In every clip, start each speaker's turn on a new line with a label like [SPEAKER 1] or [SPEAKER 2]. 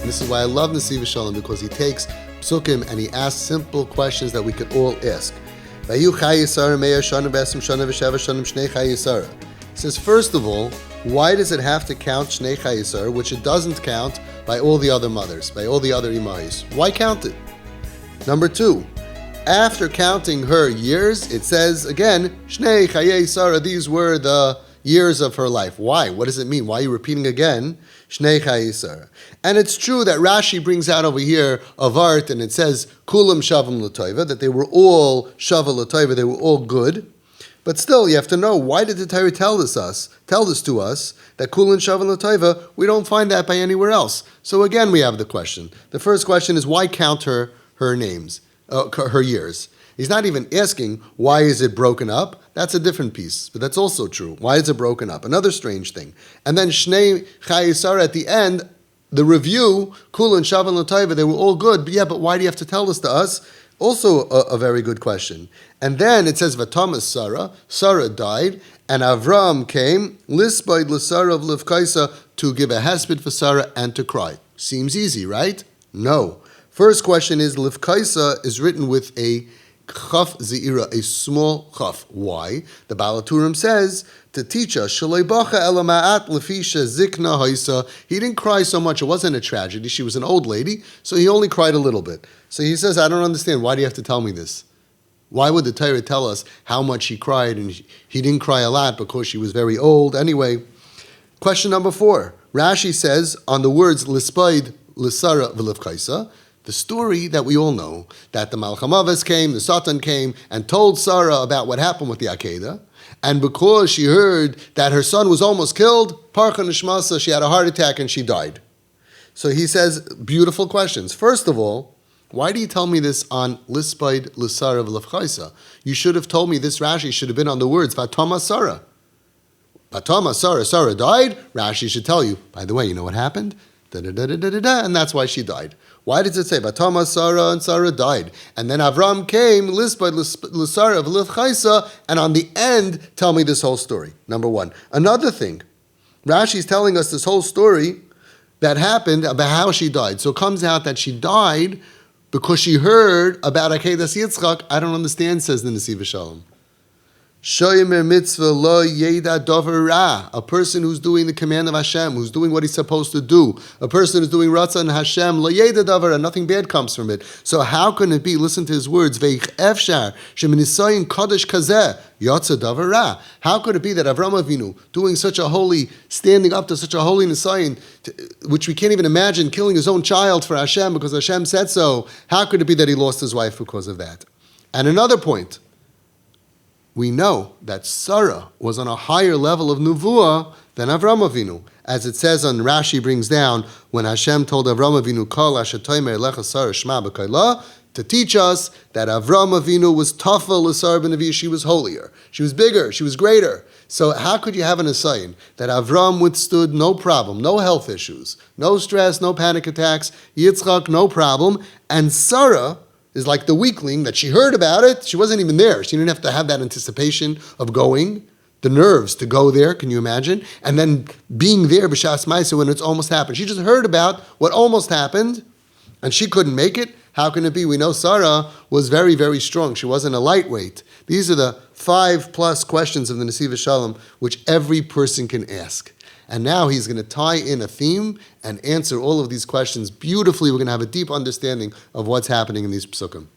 [SPEAKER 1] And this is why I love Nesivas Shalom, because he takes psukim and he asks simple questions that we could all ask. He says, first of all, why does it have to count Shnei Chayei, which it doesn't count by all the other mothers, by all the other imais? Why count it? Number two, after counting her years, it says again, Shnei Chayei Sara, these were the years of her life. Why? What does it mean? Why are you repeating again Shnei Chayei Sara? And it's true that Rashi brings out over here of art, and it says Kulam Shavam L'Toiva, that they were all Shava L'Toiva, they were all good. But still, you have to know, why did the Torah tell this to us, that Kulan Shavan L'Toiva, we don't find that by anywhere else. So again, we have the question. The first question is, why count her names, her years? He's not even asking, why is it broken up? That's a different piece, but that's also true. Why is it broken up? Another strange thing. And then Shnei Chayei Sara at the end, the review, Kulan Shavan L'Toiva, they were all good, but why do you have to tell this to us? Also a very good question. And then it says, Vatamas Sara died, and Avram came, Lisbaid L'Sara of Livkaisa, to give a hesped for Sarah and to cry. Seems easy, right? No. First question is, Livkaisa is written with a chaf zeira, a small chaf. Why? The Baal HaTurim says, to teach us, he didn't cry so much, it wasn't a tragedy, she was an old lady, so he only cried a little bit. So he says, I don't understand, why do you have to tell me this? Why would the Torah tell us how much he cried, and he didn't cry a lot because she was very old? Anyway, question number 4. Rashi says, on the words, Lispaid, L'Sara, V'Livkaisa, the story that we all know, that the Malchamaves came, the Satan came, and told Sara about what happened with the Akedah, and because she heard that her son was almost killed, Parcha Nishmasa, she had a heart attack and she died. So he says, beautiful questions. First of all, why do you tell me this on Lispaid L'Sara V'Livkaisa? You should have told me this Rashi should have been on the words, Vatama Sara. Vatama Sara, Sara died. Rashi should tell you, by the way, you know what happened? And that's why she died. Why does it say Vatama Sara and Sara died? And then Avram came, Lisbaid L'Sara V'Livkaisa, and on the end, tell me this whole story. Number 1. Another thing, Rashi's telling us this whole story that happened about how she died. So it comes out that she died because she heard about Akedas Yitzchak. I don't understand, says the Nesivas Shalom. Shoymer mitzvah lo yeda dover ra. A person who's doing the command of Hashem, who's doing what he's supposed to do. A person who's doing Ratzon Hashem lo yeda dover ra. Nothing bad comes from it. So how can it be? Listen to his words. Veich efshar sheminisayin kadosh kazeh yotza dover ra. How could it be that Avram Avinu, doing such a holy, standing up to such a holy nisayin, which we can't even imagine, killing his own child for Hashem because Hashem said so? How could it be that he lost his wife because of that? And another point. We know that Sara was on a higher level of Nuvuah than Avram Avinu. As it says on Rashi brings down, when Hashem told Avram Avinu, Kol Ashatoymer Lecha Sara Shma B'Kayla, to teach us that Avram Avinu was tougher l'Sara b'Nevi, she was holier, she was bigger, she was greater. So how could you have an assign that Avram withstood no problem, no health issues, no stress, no panic attacks, Yitzchak, no problem, and Sarah is like the weakling that she heard about it. She wasn't even there. She didn't have to have that anticipation of going, the nerves to go there, can you imagine? And then being there, b'shas ma'aseh, when it's almost happened. She just heard about what almost happened, and she couldn't make it. How can it be? We know Sara was very, very strong. She wasn't a lightweight. These are the 5+ questions of the Nesivas Shalom, which every person can ask. And now he's going to tie in a theme and answer all of these questions beautifully. We're going to have a deep understanding of what's happening in these psukim.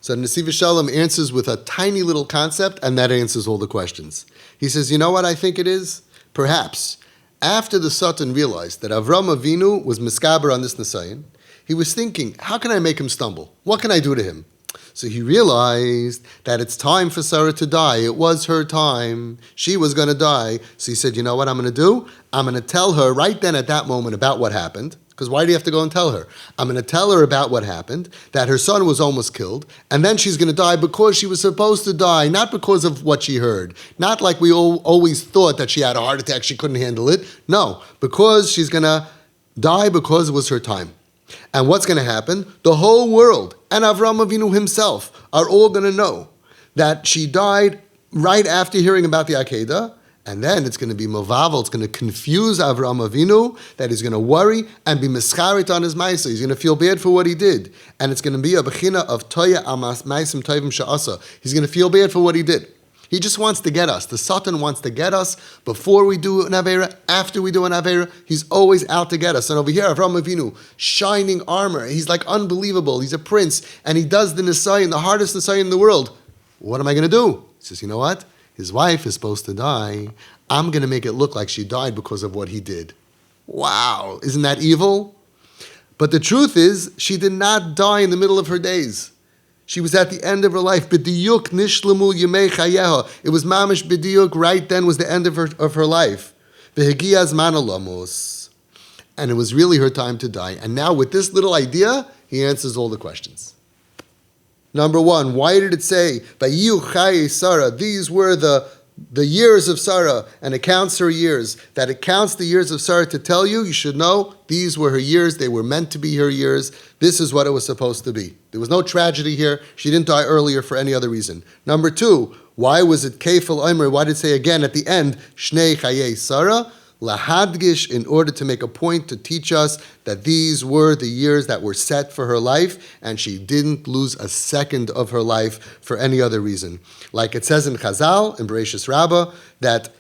[SPEAKER 1] So Nesivas Shalom answers with a tiny little concept, and that answers all the questions. He says, you know what I think it is? Perhaps after the Satan realized that Avram Avinu was miskaber on this Nisayan, he was thinking, how can I make him stumble? What can I do to him? So he realized that it's time for Sarah to die. It was her time. She was going to die. So he said, you know what I'm going to do? I'm going to tell her right then at that moment about what happened. Because why do you have to go and tell her? I'm going to tell her about what happened, that her son was almost killed, and then she's going to die because she was supposed to die, not because of what she heard. Not like we always thought that she had a heart attack, she couldn't handle it. No, because she's going to die because it was her time. And what's going to happen? The whole world and Avram Avinu himself are all going to know that she died right after hearing about the Akedah, And then it's going to be Movavel, it's going to confuse Avraham Avinu, that he's going to worry and be mischarit on his Maisa. He's going to feel bad for what he did. And it's going to be a Bechina of Toya Amas Maisim Tovim Sha'asa. He's going to feel bad for what he did. He just wants to get us. The Satan wants to get us before we do an Aveira, after we do an Aveira. He's always out to get us. And over here, Avraham Avinu, shining armor. He's like unbelievable. He's a prince. And he does the Nisayan, the hardest Nisayan in the world. What am I going to do? He says, you know what? His wife is supposed to die. I'm going to make it look like she died because of what he did. Wow, isn't that evil? But the truth is, she did not die in the middle of her days. She was at the end of her life. B'diyuk nishlemu yemei chayeha. It was mamish b'diyuk, right then was the end of her life. V'hegiya zman alamos. And it was really her time to die. And now with this little idea, he answers all the questions. Number one, why did it say, Vayu Chayei Sara? These were the years of Sara, and it counts her years. That it counts the years of Sara to tell you, you should know, these were her years, they were meant to be her years. This is what it was supposed to be. There was no tragedy here. She didn't die earlier for any other reason. Number two, why was it Kefil Omer? Why did it say again at the end, Shnei Chayei Sara? Lahadgish, in order to make a point to teach us that these were the years that were set for her life, and she didn't lose a second of her life for any other reason. Like it says in Chazal, in Bereshis Rabbah, that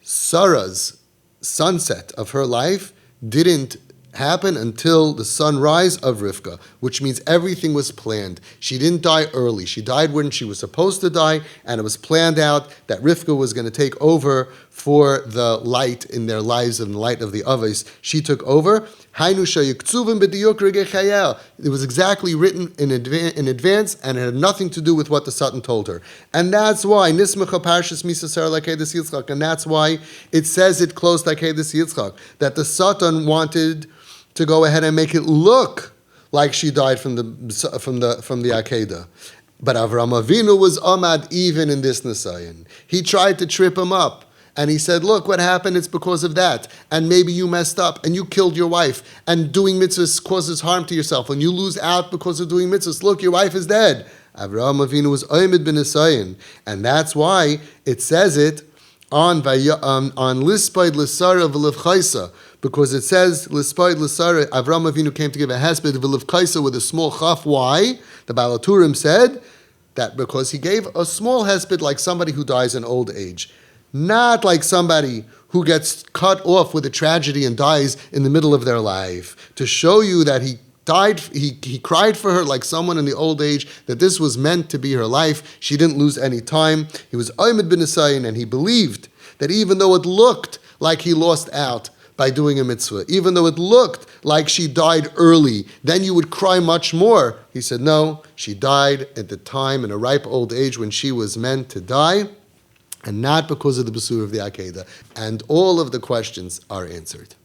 [SPEAKER 1] Sarah's sunset of her life didn't happen until the sunrise of Rivka, which means everything was planned. She didn't die early. She died when she was supposed to die, and it was planned out that Rivka was going to take over for the light in their lives and the light of the Avos. She took over. It was exactly written in advance, and it had nothing to do with what the Satan told her. And that's why, and that's why it says it close like Yitzchak, that the Satan wanted to go ahead and make it look like she died from the Akedah. But Avraham Avinu was Amad even in this Nisayan. He tried to trip him up. And he said, look, what happened, it's because of that. And maybe you messed up and you killed your wife. And doing mitzvahs causes harm to yourself. And you lose out because of doing mitzvahs. Look, your wife is dead. Avraham Avinu was Oymed ben Nisayan. And that's why it says it on Lispaid L'Sara V'Liv Chaysa. Because it says, Lispaid L'Sara, Avraham Avinu came to give a hesped V'Liv Chaysa with a small chaf. Why? The Baal HaTurim said that because he gave a small hesped like somebody who dies in old age. Not like somebody who gets cut off with a tragedy and dies in the middle of their life. To show you that he died, he cried for her like someone in the old age, that this was meant to be her life. She didn't lose any time. He was Oymed ben Nisayan, and he believed that even though it looked like he lost out by doing a mitzvah, even though it looked like she died early, then you would cry much more. He said, no, she died at the time in a ripe old age when she was meant to die, and not because of the Basur of the Akedah. And all of the questions are answered.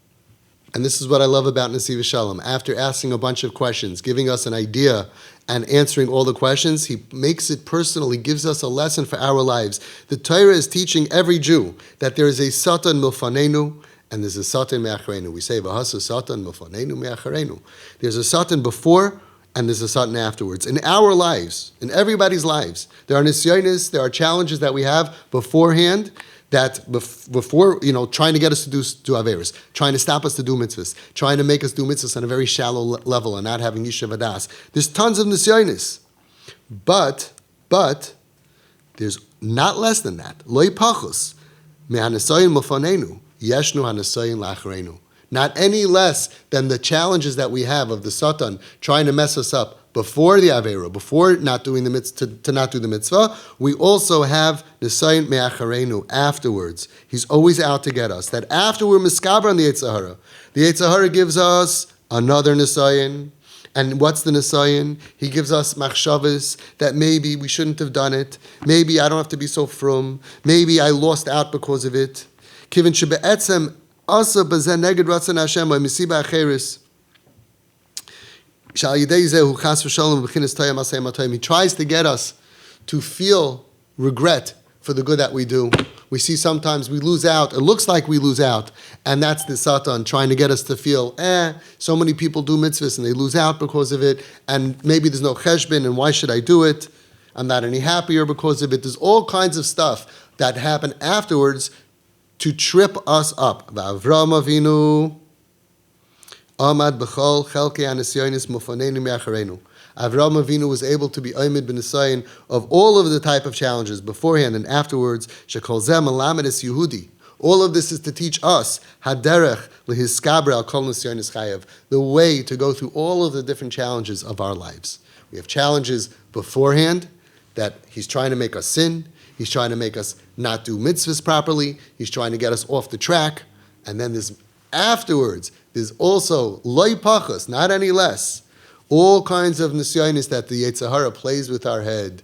[SPEAKER 1] And this is what I love about Nesivas Shalom. After asking a bunch of questions, giving us an idea, and answering all the questions, he makes it personal. He gives us a lesson for our lives. The Torah is teaching every Jew that there is a Satan milfanenu, and there's a Satan me'acharenu. We say, V'hasa Satan milfanenu me'acharenu. There's a Satan before, and there's a Satan afterwards. In our lives, in everybody's lives, there are nisyonis, there are challenges that we have beforehand, that before, trying to get us to do averos, trying to stop us to do mitzvahs, trying to make us do mitzvahs on a very shallow level and not having yishuv adas. There's tons of nisyonis. But there's not less than that. Lo pachus me'hanisayin mofanenu yeshnu hanisayin la'acharenu. Not any less than the challenges that we have of the Satan trying to mess us up before the Avera, before not doing the mitzvah, to not do the mitzvah. We also have Nisayin Me'acharenu afterwards. He's always out to get us. That after we're miskaber on the Yetzer Hara, the Yetzer Hara gives us another Nisayin. And what's the Nisayin? He gives us machshavas that maybe we shouldn't have done it. Maybe I don't have to be so frum. Maybe I lost out because of it. Kivin shebe'etzem asa b'zeh neged ratzon Hashem misiba acheris. He tries to get us to feel regret for the good that we do. We see sometimes we lose out. It looks like we lose out. And that's the Satan trying to get us to feel, so many people do mitzvahs and they lose out because of it. And maybe there's no cheshbon and why should I do it? I'm not any happier because of it. There's all kinds of stuff that happen afterwards to trip us up. Avram Avinu Amad b'chol chelkei hanisyonis mufaneinu me'acharenu. Avram Avinu was able to be oimid b'nisayin of all of the type of challenges beforehand and afterwards. Shekol zeh melamed es Yehudi. All of this is to teach us haderech lehiskaber al kol nisyonis chayav, the way to go through all of the different challenges of our lives. We have challenges beforehand that he's trying to make us sin. He's trying to make us not do mitzvahs properly. He's trying to get us off the track. And then there's afterwards, there's also loy pachas, not any less, all kinds of nisyonis that the Yetzer Hara plays with our head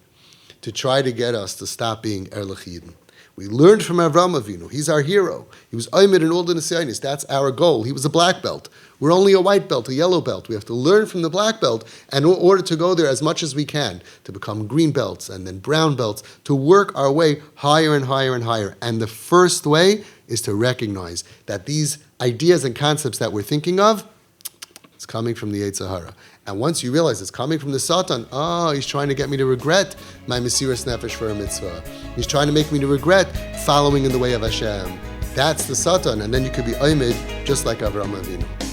[SPEAKER 1] to try to get us to stop being erlich Yidden. We learned from Avram Avinu. He's our hero. He was oimid in all the nisyonis. That's our goal. He was a black belt. We're only a white belt, a yellow belt. We have to learn from the black belt, and in order to go there as much as we can, to become green belts and then brown belts, to work our way higher and higher and higher. And the first way is to recognize that these ideas and concepts that we're thinking of, it's coming from the Yetzer Hara. And once you realize it's coming from the Satan, he's trying to get me to regret my Mesiras Nefesh for a mitzvah. He's trying to make me to regret following in the way of Hashem. That's the Satan, and then you could be oimid just like Avraham Avinu.